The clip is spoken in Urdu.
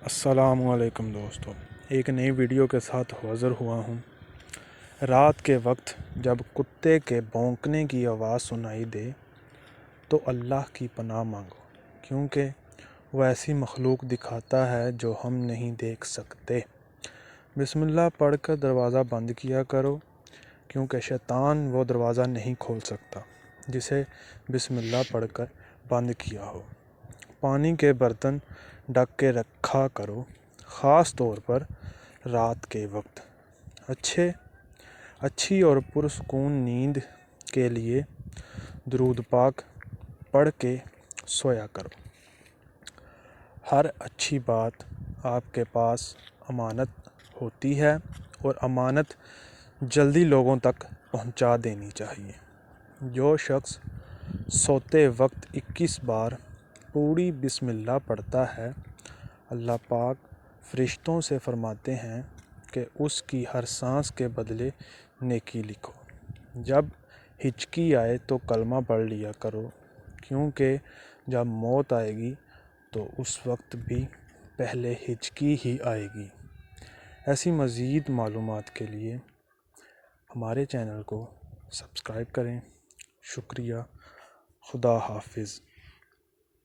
السلام علیکم دوستو، ایک نئی ویڈیو کے ساتھ حاضر ہوا ہوں۔ رات کے وقت جب کتے کے بھونکنے کی آواز سنائی دے تو اللہ کی پناہ مانگو، کیونکہ وہ ایسی مخلوق دکھاتا ہے جو ہم نہیں دیکھ سکتے۔ بسم اللہ پڑھ کر دروازہ بند کیا کرو، کیونکہ شیطان وہ دروازہ نہیں کھول سکتا جسے بسم اللہ پڑھ کر بند کیا ہو۔ پانی کے برتن ڈھک کے رکھا کرو، خاص طور پر رات کے وقت۔ اچھی اور پرسکون نیند کے لیے درود پاک پڑھ کے سویا کرو۔ ہر اچھی بات آپ کے پاس امانت ہوتی ہے اور امانت جلدی لوگوں تک پہنچا دینی چاہیے۔ جو شخص سوتے وقت 21 بار پوری بسم اللہ پڑھتا ہے، اللہ پاک فرشتوں سے فرماتے ہیں کہ اس کی ہر سانس کے بدلے نیکی لکھو۔ جب ہچکی آئے تو کلمہ پڑھ لیا کرو، کیونکہ جب موت آئے گی تو اس وقت بھی پہلے ہچکی ہی آئے گی۔ ایسی مزید معلومات کے لیے ہمارے چینل کو سبسکرائب کریں۔ شکریہ۔ خدا حافظ۔